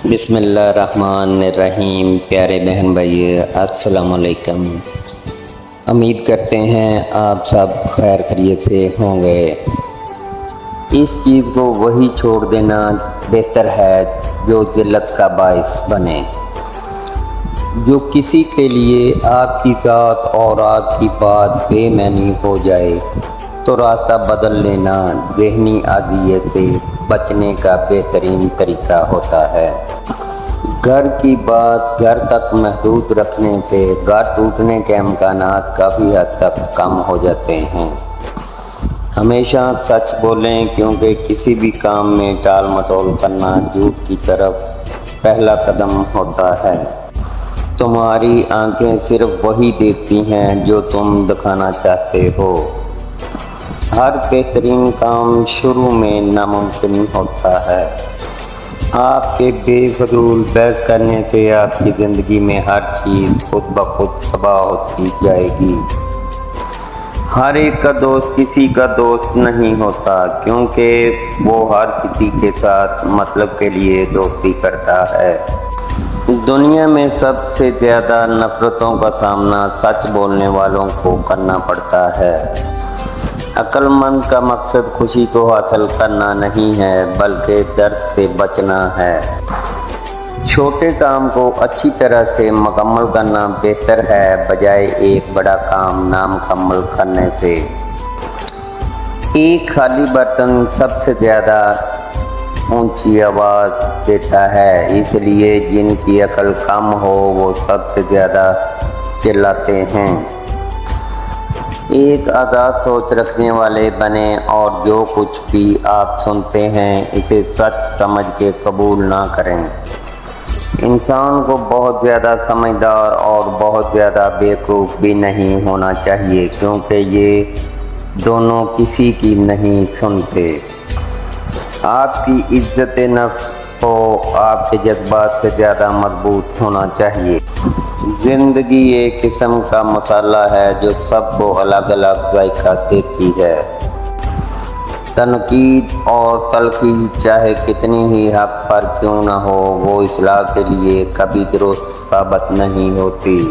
بسم اللہ الرحمن الرحیم۔ پیارے بہن بھائی السلام علیکم۔ امید کرتے ہیں آپ سب خیر خیریت سے ہوں گے۔ اس چیز کو وہی چھوڑ دینا بہتر ہے جو ذلت کا باعث بنے۔ جو کسی کے لیے آپ کی ذات اور آپ کی بات بے معنی ہو جائے تو راستہ بدل لینا ذہنی اذیت سے بچنے کا بہترین طریقہ ہوتا ہے۔ گھر کی بات گھر تک محدود رکھنے سے گھر ٹوٹنے کے امکانات کافی حد تک کم ہو جاتے ہیں۔ ہمیشہ سچ بولیں، کیونکہ کسی بھی کام میں ٹال مٹول کرنا جھوٹ کی طرف پہلا قدم ہوتا ہے۔ تمہاری آنکھیں صرف وہی دیکھتی ہیں جو تم دکھانا چاہتے ہو۔ ہر بہترین کام شروع میں ناممکن ہوتا ہے۔ آپ کے بے فضول بحث کرنے سے آپ کی زندگی میں ہر چیز خود بخود تباہ ہوتی جائے گی۔ ہر ایک کا دوست کسی کا دوست نہیں ہوتا، کیونکہ وہ ہر کسی کے ساتھ مطلب کے لیے دوستی کرتا ہے۔ دنیا میں سب سے زیادہ نفرتوں کا سامنا سچ بولنے والوں کو کرنا پڑتا ہے۔ عقل مند کا مقصد خوشی کو حاصل کرنا نہیں ہے، بلکہ درد سے بچنا ہے۔ چھوٹے کام کو اچھی طرح سے مکمل کرنا بہتر ہے بجائے ایک بڑا کام نامکمل کرنے سے۔ ایک خالی برتن سب سے زیادہ اونچی آواز دیتا ہے، اس لیے جن کی عقل کم ہو وہ سب سے زیادہ چلاتے ہیں۔ ایک آزاد سوچ رکھنے والے بنیں اور جو کچھ بھی آپ سنتے ہیں اسے سچ سمجھ کے قبول نہ کریں۔ انسان کو بہت زیادہ سمجھدار اور بہت زیادہ بیوقوف بھی نہیں ہونا چاہیے، کیونکہ یہ دونوں کسی کی نہیں سنتے۔ آپ کی عزت نفس کو آپ کے جذبات سے زیادہ مضبوط ہونا چاہیے۔ زندگی ایک قسم کا مسالہ ہے جو سب کو الگ الگ ذائقہ دیتی ہے۔ تنقید اور تلخی چاہے کتنی ہی حق پر کیوں نہ ہو، وہ اصلاح کے لیے کبھی درست ثابت نہیں ہوتی۔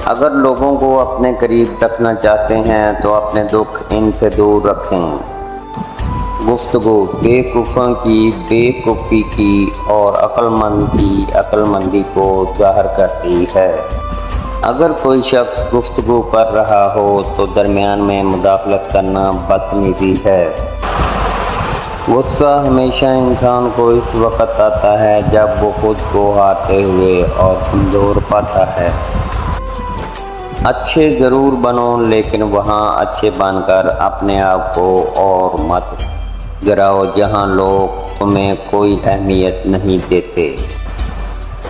اگر لوگوں کو اپنے قریب رکھنا چاہتے ہیں تو اپنے دکھ ان سے دور رکھیں۔ گفتگو بیوقوفوں کی بیوقوفی کی اور عقل مند کی عقل مندی کو ظاہر کرتی ہے۔ اگر کوئی شخص گفتگو کر رہا ہو تو درمیان میں مداخلت کرنا بدتمیزی ہے۔ غصہ ہمیشہ انسان کو اس وقت آتا ہے جب وہ خود کو ہارتے ہوئے اور کمزور پاتا ہے۔ اچھے ضرور بنو، لیکن وہاں اچھے بن کر اپنے آپ کو اور مت گراؤ جہاں لوگ تمہیں کوئی اہمیت نہیں دیتے۔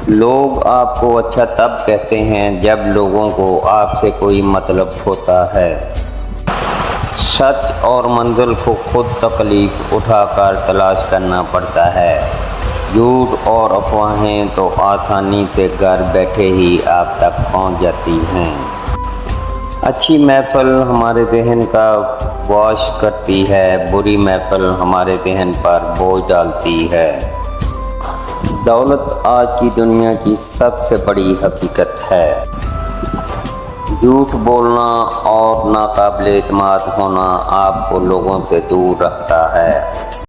لوگ آپ کو اچھا تب کہتے ہیں جب لوگوں کو آپ سے کوئی مطلب ہوتا ہے۔ سچ اور منزل کو خود تکلیف اٹھا کر تلاش کرنا پڑتا ہے۔ جھوٹ اور افواہیں تو آسانی سے گھر بیٹھے ہی آپ تک پہنچ جاتی ہیں۔ اچھی محفل ہمارے ذہن کا واش کرتی ہے، بری محفل ہمارے ذہن پر بوجھ ڈالتی ہے۔ دولت آج کی دنیا کی سب سے بڑی حقیقت ہے۔ جھوٹ بولنا اور ناقابل اعتماد ہونا آپ کو لوگوں سے دور رکھتا ہے۔